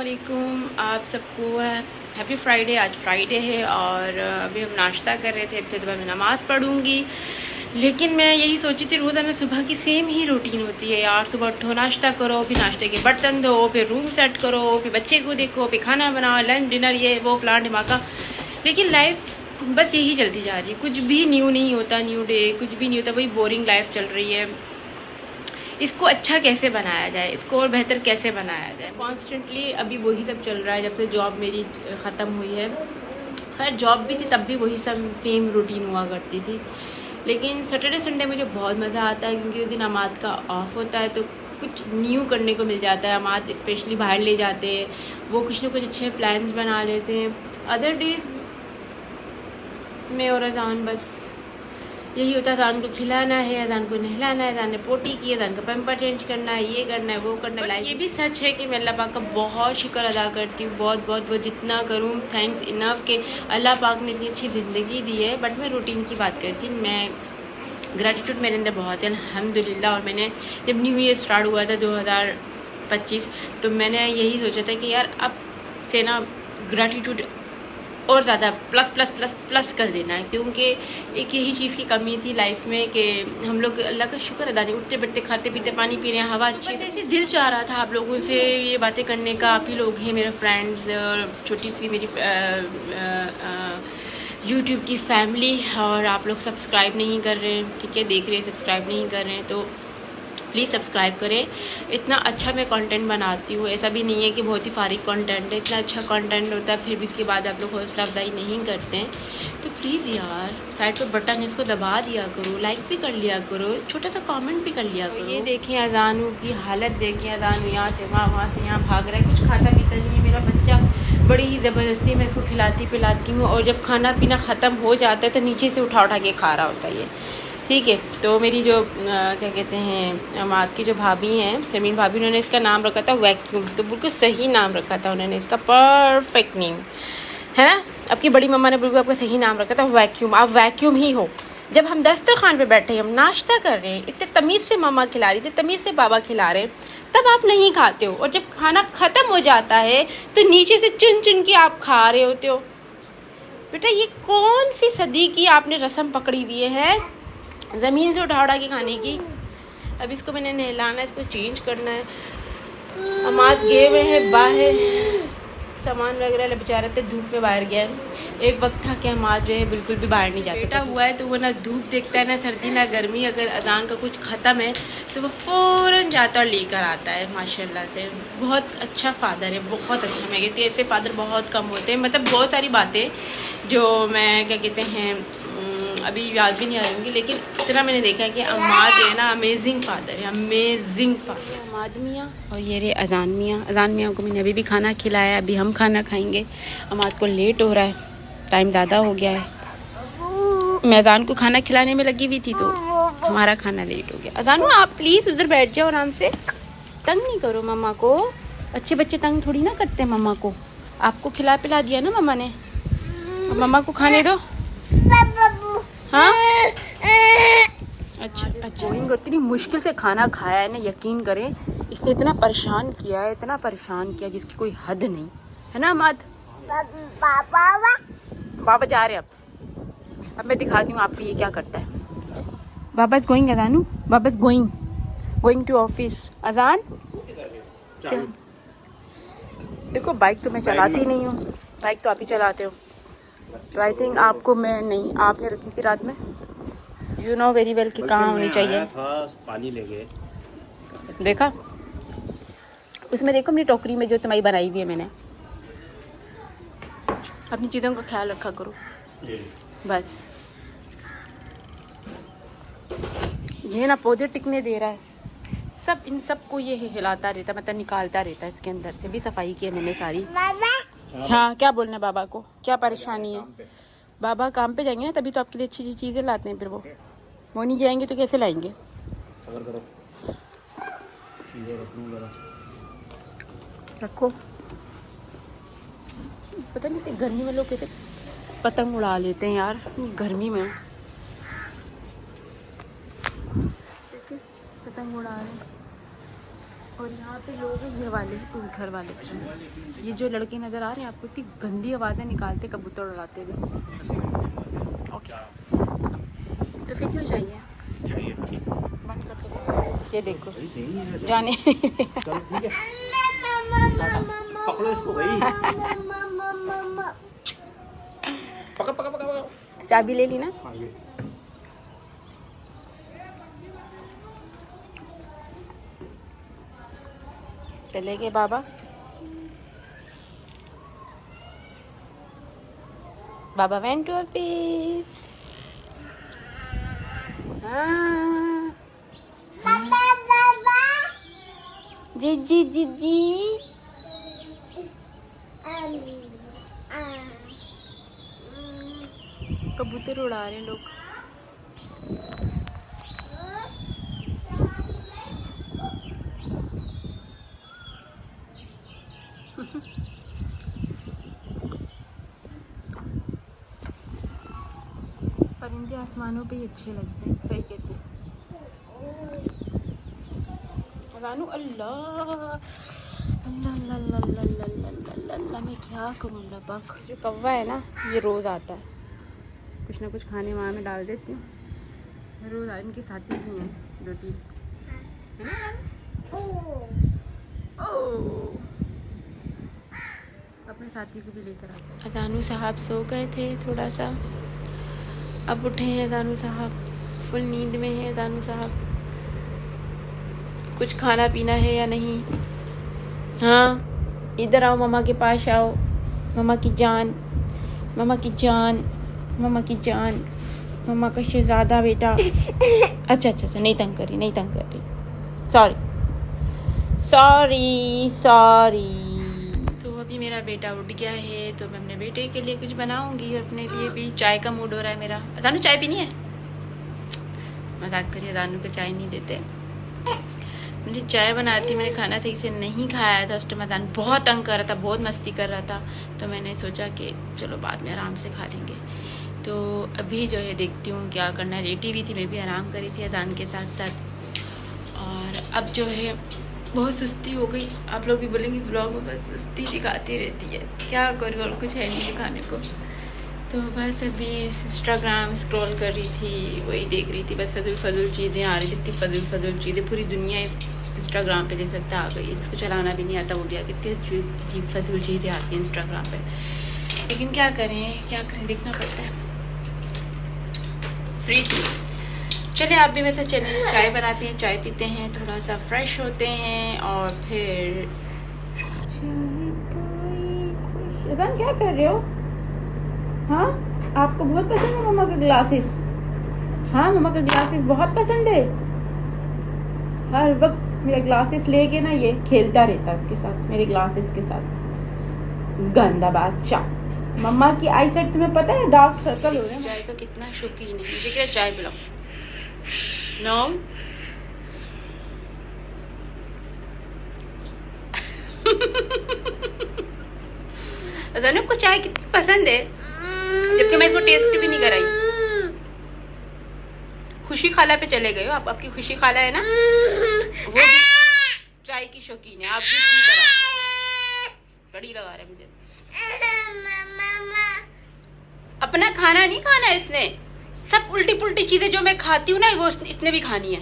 वालेकुम। आप सबको हैप्पी फ्राइडे। आज फ्राइडे है और अभी हम नाश्ता कर रहे थे। अब तो मैं नमाज़ पढ़ूंगी, लेकिन मैं यही सोची थी रोज़ाना सुबह की सेम ही रूटीन होती है यार। सुबह उठो, नाश्ता करो, फिर नाश्ते के बर्तन धो, फिर रूम सेट करो, फिर बच्चे को देखो, फिर खाना बनाओ, लंच डिनर, ये वो फलान ढिमाका। लेकिन लाइफ बस यही चलती जा रही है, कुछ भी न्यू नहीं होता। न्यू डे कुछ भी नहीं होता, वही बोरिंग लाइफ चल रही है। इसको अच्छा कैसे बनाया जाए, इसको और बेहतर कैसे बनाया जाए। कॉन्स्टेंटली अभी वही सब चल रहा है जब से जॉब मेरी ख़त्म हुई है। खैर जॉब भी थी तब भी वही सब सेम रूटीन हुआ करती थी। लेकिन सैटरडे संडे मुझे बहुत मज़ा आता है क्योंकि उस दिन अमाद का ऑफ होता है, तो कुछ न्यू करने को मिल जाता है। अमाद स्पेशली बाहर ले जाते हैं, वो कुछ ना कुछ अच्छे प्लान्स बना लेते हैं। अदर डेज में और अजान बस यही होता है, अजान को खिलाना है, अजान को नहलाना है, अजान ने पोटी की, अजान का पैम्पर चेंज करना है, ये करना है, वो करना है। ये भी सच है कि मैं अल्लाह पाक का बहुत शुक्र अदा करती हूँ, बहुत बहुत बहुत जितना करूँ थैंक्स इनफ कि अल्लाह पाक ने इतनी अच्छी ज़िंदगी दी है। बट मैं रूटीन की बात करती हूँ, मैं ग्रैटिट्यूड मेरे अंदर बहुत है अल्हम्दुलिल्लाह। और मैंने जब न्यू ईयर स्टार्ट हुआ था 2025, तो मैंने यही सोचा था कि यार अब से ना ग्रैटिट्यूड और ज़्यादा प्लस प्लस प्लस प्लस कर देना है, क्योंकि एक यही चीज़ की कमी थी लाइफ में कि हम लोग अल्लाह का शुक्र अदा नहीं, उठते बैठते खाते पीते पानी पी रहे हैं, हवा अच्छी है। ऐसे दिल चाह रहा था आप लोगों से ये बातें करने का। आप ही लोग हैं मेरे फ्रेंड्स और छोटी सी मेरी यूट्यूब की फैमिली, और आप लोग सब्सक्राइब नहीं कर रहे हैं, ठीक है, देख रहे हैं सब्सक्राइब नहीं कर रहे हैं, तो प्लीज़ सब्सक्राइब करें। इतना अच्छा मैं कंटेंट बनाती हूँ, ऐसा भी नहीं है कि बहुत ही फारिग कंटेंट है, इतना अच्छा कंटेंट होता है, फिर भी इसके बाद आप लोग हौसला अफजाई नहीं करते हैं। तो प्लीज़ यार साइड पर बटन है, इसको दबा दिया करो, लाइक भी कर लिया करो, छोटा सा कमेंट भी कर लिया करो। ये देखिए अजानू की हालत देखिए, अजानू यहाँ से वहाँ से यहाँ भाग रहा है, कुछ खाता पीता नहीं है मेरा बच्चा। बड़ी ही ज़बरदस्ती मैं इसको खिलाती पिलाती हूँ, और जब खाना पीना ख़त्म हो जाता है तो नीचे से उठा उठा के खा रहा होता है ये, ठीक है। तो मेरी जो क्या कहते हैं अमाद की जो भाभी हैं, शमीन भाभी, उन्होंने इसका नाम रखा था वैक्यूम। तो बिल्कुल सही नाम रखा था उन्होंने, इसका परफेक्ट नेम है ना। आपकी बड़ी मम्मा ने बिल्कुल आपका सही नाम रखा था वैक्यूम। आप वैक्यूम ही हो। जब हम दस्तरखान पे बैठे हैं, हम नाश्ता कर रहे हैं, इतने तमीज़ से मम्मा खिला रही थी, तमीज़ से बाबा खिला रहे हैं, तब आप नहीं खाते हो, और जब खाना ख़त्म हो जाता है तो नीचे से चुन चुन के आप खा रहे होते हो। बेटा ये कौन सी सदी की आपने रस्म पकड़ी हुई है ज़मीन से उठा के खाने की। अब इसको मैंने नहलाना है, इसको चेंज करना है। अमाद गए हुए हैं बाहर, सामान वगैरह बेचारा थे, धूप में बाहर गया है। एक वक्त था कि अमाद जो है बिल्कुल भी बाहर नहीं जाता। बेटा हुआ है तो वो ना धूप देखता है, ना सर्दी ना गर्मी। अगर अजान का कुछ ख़त्म है तो वो फ़ौरन जाता और लेकर आता है। माशाल्लाह से बहुत अच्छा फ़ादर है, बहुत अच्छा। मैं कहती हूँ ऐसे फ़ादर बहुत कम होते हैं। मतलब बहुत सारी बातें जो मैं क्या कहते हैं अभी याद भी नहीं आ रही, लेकिन इतना मैंने देखा है कि अमाद है ना अमेजिंग फादर है, अमेजिंग फादर। अमाद मियाँ और ये रे अजान मियाँ। अजान मियाँ को मैंने अभी भी खाना खिलाया, अभी हम खाना खाएंगे। अमाद को लेट हो रहा है, टाइम ज़्यादा हो गया है। मैं अजान को खाना खिलाने में लगी हुई थी तो हमारा खाना लेट हो गया। अजान आप प्लीज़ उधर बैठ जाओ आराम से, तंग नहीं करो मम्मा को। अच्छे बच्चे तंग थोड़ी ना करते हैं मम्मा को। आपको खिला पिला दिया ना मम्मा ने, मम्मा को खाने दो। हाँ अच्छा अच्छा। इतनी मुश्किल से खाना खाया है ना, यकीन करें इसने इतना परेशान किया है, इतना परेशान किया जिसकी कोई हद नहीं है ना। अमाद बाबा जा रहे हैं अब मैं दिखाती हूँ आपको ये क्या करता है। बाबा इज गोइंग अजानू, Baba is going to office. अजान क्या? देखो बाइक तो मैं चलाती नहीं हूँ, बाइक तो आप ही चलाते हो, तो आई थिंक आपको मैं नहीं, आपने रखी थी रात में, यू नो वेरी वेल कि कहाँ होनी चाहिए। पानी ले गए, देखा उसमें, देखो मेरी टोकरी में जो तुम्हारी बनाई हुई है, मैंने अपनी चीज़ों का ख्याल रखा करो बस। ये ना पौधे टिकने दे रहा है, सब इन सब को ये हिलाता रहता, मतलब निकालता रहता है। इसके अंदर से भी सफाई की है मैंने सारी। हाँ क्या बोलना है बाबा को, क्या परेशानी है? बाबा काम पे जाएंगे ना तभी तो आपके लिए अच्छी अच्छी चीज़ें लाते हैं, फिर वो नहीं जाएंगे तो कैसे लाएंगे? करो। रखो। पता नहीं गर्मी में लोग कैसे पतंग उड़ा लेते हैं यार, गर्मी में पतंग उड़ा रहे हैं। और यहाँ पे लोग हैं ये वाले, उस घर वाले। ये जो लड़के नज़र आ रहे हैं आपको, इतनी गंदी आवाज़ें निकालते कबूतर उड़ाते हुए। ओके, तो फिर क्यों चाहिए? बंद कर दो। ये देखो जाने पकड़ो इसको भाई। पकड़ पकड़ पकड़ पकड़। चाबी ले ली ना? हाँ, ये। चले गए बाबा। बाबा वेंट टू ऑफिस। जी जी जी जी। कबूतर उड़ा रहे हैं लोग। परिंदे आसमानों पे ही अच्छे लगते हैं, सही कहते हैं। रानू अल्लाह अल्लाह अल्लाह अल्लाह अल्लाह अल्लाह अल्लाह, मैं क्या करूँ लबक। जो कौवा है ना, ये रोज़ आता है, कुछ ना कुछ खाने वहाँ में डाल देती हूँ। रोज़ इनके साथी भी हैं 2-3, है ना? अपने साथी को भी लेकर आते हैं। अजानू साहब सो गए थे थोड़ा सा, अब उठे हैं अजानू साहब, फुल नींद में है अजानू साहब। कुछ खाना पीना है या नहीं? हाँ, इधर आओ, मम्मा के पास आओ। मम्मा की जान, मम्मा की जान, मम्मा की जान, मम्मा का शहजादा बेटा। अच्छा अच्छा अच्छा, नहीं तंग कर रही, नहीं तंग कर रही। Sorry sorry sorry. तो अभी मेरा बेटा उठ गया है, तो मैं अपने बेटे के लिए कुछ बनाऊंगी और अपने लिए भी। चाय का मूड हो रहा है मेरा। अजानू चाय पीनी है? मजाक करिए, अजानू को चाय नहीं देते। मुझे चाय बनाती, मैंने खाना सही से नहीं खाया था उस टाइम। अजानू बहुत तंग कर रहा था, बहुत मस्ती कर रहा था, तो मैंने सोचा कि चलो बाद में आराम से खा लेंगे। तो अभी जो है देखती हूँ क्या करना है। लेटी हुई थी, मैं भी आराम करी थी अजान के साथ साथ। और अब जो है बहुत सुस्ती हो गई। आप लोग भी बोलेंगे व्लॉग में बस सुस्ती दिखाती रहती है, क्या करूँ, और कुछ है नहीं दिखाने को। तो बस अभी इंस्टाग्राम स्क्रॉल कर रही थी, वही देख रही थी, बस फजूल चीज़ें आ रही थी, इतनी फजूल चीज़ें। पूरी दुनिया इंस्टाग्राम पे देख सकते आ गई है, जिसको चलाना भी नहीं आता वो भी आ, कितनी अजीब फजूल चीज़ें आती हैं इंस्टाग्राम पे। लेकिन क्या करें, देखना पड़ता है, फ्री थी। चले आप भी वैसे चलें, चाय बनाते हैं, चाय पीते हैं, थोड़ा सा फ्रेश होते हैं और फिर। अजान क्या कर रहे हो? हाँ, आपको बहुत पसंद है मम्मा के ग्लासेस? हाँ, मम्मा के ग्लासेस बहुत पसंद है। हर वक्त मेरे ग्लासेस लेके ना ये खेलता रहता है उसके साथ, मेरे ग्लासेस के साथ। गंदा बादशाह। मम्मा की आई साइड तुम्हें पता है डार्क सर्कल हो रहे हैं। चाय का कितना शौकीन है, मुझे क्या चाय पिलाओ। नो अजानू को चाय कितनी पसंद है, जबकि मैं इसको टेस्ट भी नहीं कराई। खुशी खाला पे चले गए हो आप। आपकी खुशी खाला है ना, वो भी चाय की शौकीन है, आप भी इसी तरह। बड़ी लगा रहे मुझे। अपना खाना नहीं खाना इसने, सब उल्टी पुल्टी चीजें जो मैं खाती हूँ ना, वो इसने भी खानी है।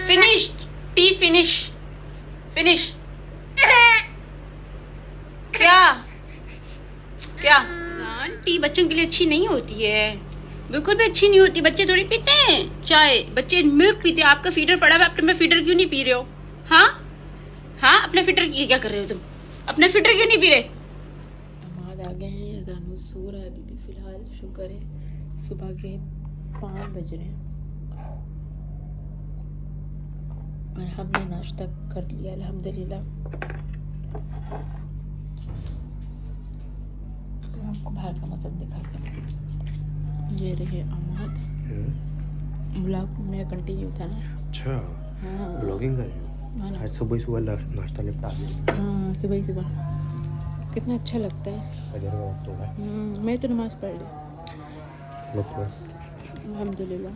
Finish T, finish finish. क्या क्या टी बच्चों के लिए अच्छी नहीं होती है, बिल्कुल भी अच्छी नहीं होती। बच्चे थोड़ी पीते हैं चाय, बच्चे मिल्क पीते हैं। आपका फीडर पड़ा हुआ, अपना फीडर क्यों नहीं पी रहे हो? हाँ हाँ, अपना फीडर ये क्या कर रहे हो तुम? अपना फीडर क्यों नहीं पी रहे? नमाज आ गए हैं, अजान सो रहा है अभी भी फिलहाल। शुक्र है सुबह के 5 बज रहे हैं और हमने नाश्ता कर लिया अल्हम्दुलिल्लाह। आपको बाहर का मौसम दिखाते हैं। ये रहे अहमद, ब्लॉग मेरा कंटिन्यू था ना। अच्छा, हाँ, ब्लॉगिंग कर रही हो? आज सुबह नाश्ता निपटा दिया। हाँ, सुबह कितना अच्छा लगता है। फजर का वक्त हो गया। मैं तो नमाज पढ़ ली वक्त में अल्हम्दुलिल्लाह।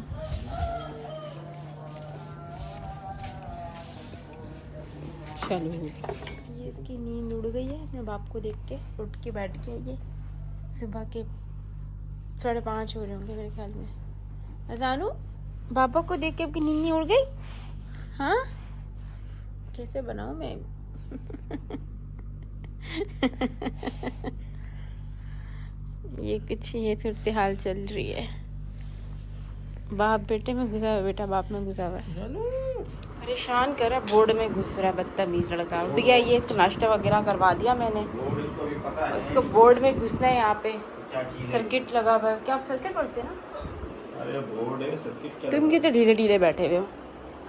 चलो ये इसकी नींद उड़ गई है अपने बाप को देख के, उठ के बैठ गया ये। सुबह के 5:30 हो रहे होंगे मेरे ख्याल में। अजानू पापा को देख के आपकी नींद नहीं उड़ गई? हाँ कैसे बनाऊँ मैं? ये सूरत हाल चल रही है। बाप बेटे में घुसा हुआ, बेटा बाप में घुसा हुआ है। परेशान कर रहा, बोर्ड में घुस रहा है बदतमीज लड़का। उठ गया ये, इसको नाश्ता वगैरह करवा दिया मैंने। इसको बोर्ड में घुसना है, यहाँ पे सर्किट लगा हुआ है। क्या आप सर्किट पढ़ते हैं ना? अरे बोर्ड है, सर्किट क्या? तुम कितने ढीले ढीले बैठे हुए हो?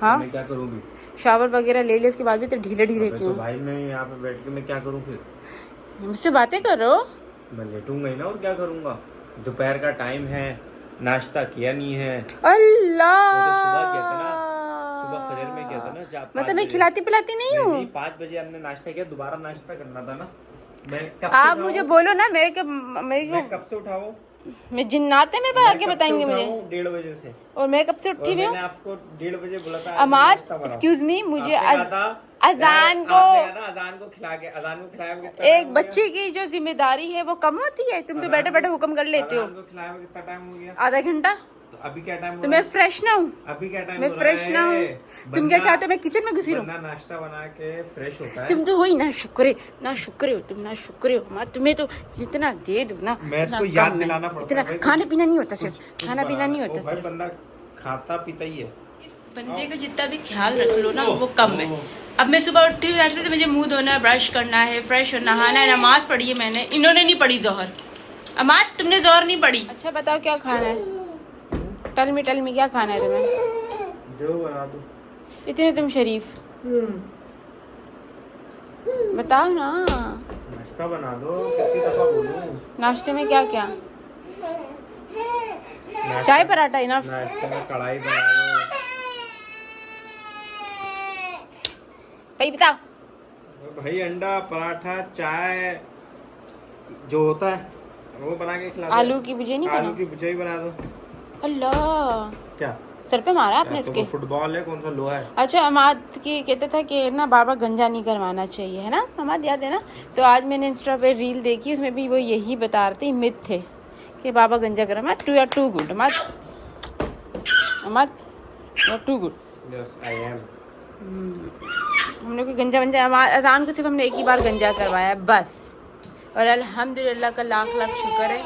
हाँ मैं क्या करूँगी? शावर वगैरह ले ले, उसके बाद भी तो ढीले ढीले क्यों? तो भाई मैं यहाँ पे बैठ के मैं क्या करूँ फिर? मुझसे बातें कर रहे हो? मैं लेटूंगा ही ना, और क्या करूँगा? दोपहर का टाइम है, नाश्ता किया नहीं है। अल्लाह, वो तो सुबह किया था ना, सुबह फजर में किया था ना। मतलब मैं खिलाती पिलाती नहीं हूँ? 5 बजे हमने नाश्ता किया, दोबारा नाश्ता करना था ना। मैं कब आप से मुझे बोलो ना, मैं कब से उठाऊं? मैं जिन्नात है, मेरे पास आके बताएंगे मुझे। 1:30 बजे से। और मैं कब से उठी हुई हूँ? मैंने आपको 1:30 बजे बोला था अमाद, नाश्ता बनाओ। एक्सक्यूज मी, मुझे आपने कहा था, अजान को अजान को खिलाया एक बच्चे की जो जिम्मेदारी है वो कम होती है? तुम तो बैठे बैठे हुक्म कर लेते हो। अजान को खिलाया हुआ कितना टाइम हो गया? आधा घंटा। तो अभी क्या टाइम हो तो रहा मैं है? फ्रेश ना हूँ? अभी क्या टाइम मैं हो रहा फ्रेश ना हूँ? है? तुम क्या चाहते हो मैं किचन में घुसी रहूं? बंदा नाश्ता बना के फ्रेश होता है। तुम तो हो ही ना शुक्र हो तुम, ना शुक्र हो हमारा। तुम्हें तो जितना दे दो ना मैं इसको याद दिलाना पड़ता है इतना। खाना पीना नहीं होता, सिर्फ खाना पीना नहीं होता भाई, सिर्फ। बंदा खाता पीता ही है। बंदे को जितना भी ख्याल रख लो ना वो कम है। अब मैं सुबह उठी हुई तो मुझे मुंह धोना है, ब्रश करना है, फ्रेश होना, नहाना है, नमाज पढ़ी है मैंने, इन्होंने नहीं पढ़ी जोहर। अमाद तुमने जोहर नहीं पढ़ी। अच्छा बताओ क्या खाना है? टल में क्या खाना है तुम्हें? जो बना दो। इतने तुम शरीफ, बताओ ना। नाश्ता बना दो, कितनी दफा बोलूं? नाश्ते में क्या क्या? चाय पराठा इनफ। नाश्ते में कढ़ाई बना दो। भाई बताओ। भाई अंडा पराठा चाय जो होता है वो बना के खिला दो। आलू की भुजिया नहीं आलू की भुजिया बना दो। अल्लाह, क्या सर पे मारा आपने तो इसके? फुटबॉल है, कौन सा लोहा है? अच्छा अमाद की कहते था कि ना बाबा गंजा नहीं करवाना चाहिए, है ना अमाद, याद है ना? तो आज मैंने इंस्टा पे रील देखी, उसमें भी वो यही बता रहे थे, मिथ थे कि बाबा गंजा करा। टू आर टू गुड अमाद, you are too good. Yes I am. हम लोग को गंजा वंजा, अजान को सिर्फ हमने एक ही बार गंजा करवाया बस। और अल्हम्दुलिल्लाह का लाख लाख शुक्र है,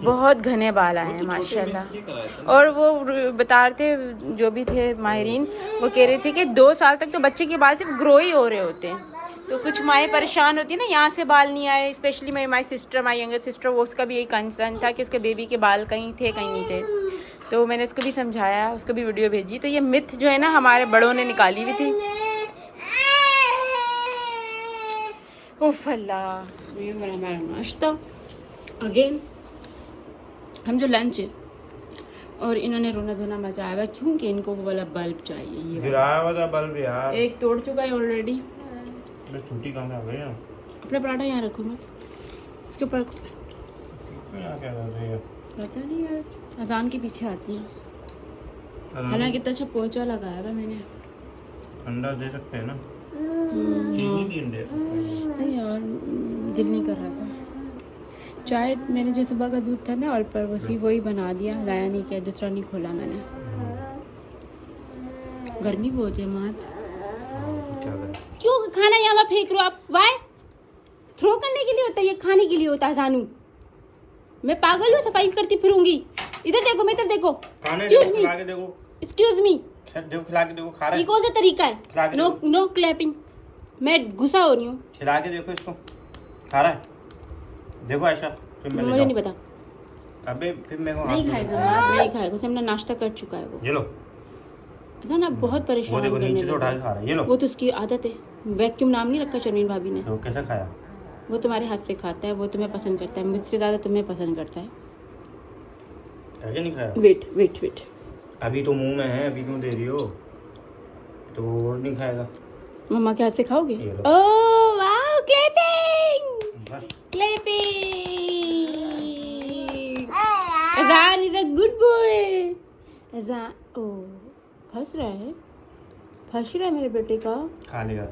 बहुत घने बाल आए हैं माशाल्लाह। और वो बता रहे थे जो भी थे माहिरीन, वो कह रहे थे कि 2 साल तक तो बच्चे के बाल सिर्फ ग्रो ही हो रहे होते हैं। तो कुछ माएँ परेशान होती है ना, यहाँ से बाल नहीं आए। Specially my sister, my younger sister, वो उसका भी यही कंसर्न था कि उसके बेबी के बाल कहीं थे कहीं नहीं थे। तो मैंने उसको भी समझाया, उसको भी वीडियो भेजी। तो ये मिथ जो है ना हमारे बड़ों ने निकाली हुई थी। उफ अल्लाह, ये हमारा नाश्ता अगेन। हम जो लंच है और इन्होंने रोना धोना मचाया हुआ क्योंकि इनको वो वाला बल्ब चाहिए। ये गिराया वाला बल्ब यार, एक तोड़ चुका है ऑलरेडी। छुट्टी कहाँ से आ गई? अपना पराठा यहाँ रखो मत, इसके ऊपर रखो। यहाँ क्या कर रही है? पता नहीं यार, अजान के पीछे आती हैं। हालांकि कितना अच्छा पोचा लगाया हुआ मैंने। अंडा दे सकते हैं ना? चीनी की अंडे नहीं यार, दिल नहीं कर रहा था। चाय मैंने जो सुबह का दूध था ना और पर वही बना दिया, लाया नहीं किया, दूसरा नहीं खोला मैंने। गर्मी बहुत है मात। क्या करें? क्यों खाना यहाँ फेंक रहे हो आप? वाई थ्रो करने के लिए होता है, ये खाने के लिए होता है जानू। मैं पागल हूँ, सफाई करती फिरूंगी। इधर देखो, मैं इधर देखो। खाने देखो, खिला के देखो। एक्सक्यूज मी, देखो खिला के देखो। खा रहा ये है? कौन सा तरीका है? No clapping. मैं गुस्सा हो रही हूँ। खिला के देखो इसको। खा रहा है? देखो आयशा, फिर मैं मुझे नहीं पता। अबे फिर मैं नहीं खाएगा, नहीं खाएगा, उसे हमने नाश्ता कर चुका है वो। ये लो। ऐसा ना बहुत वो परेशान देखो करने नीचे से उठा के लगा। खा रहा है। ये लो। वो तो उसकी आदत है। वैक्यूम नाम नहीं रखा शर्मीन भाभी ने। तो कैसे खाया? वो तुम्हारे हाथ से खाता है, वो तुम्हें पसंद करता है, मुझसे ज़्यादा तुम्हें पसंद करता है। ऐसे नहीं खाया? वेट अभी तो मुंह में है, अभी क्यों दे रही हो? तो वो और नहीं खाएगा। मम्मा के हाथ से खाओगे? ये लो। ओह वाओ, क्लैपिंग बस। क्लैपिंग। अजान इज अ गुड बॉय। अजान ओ फंस रहा है मेरे बेटे का। खा लेगा।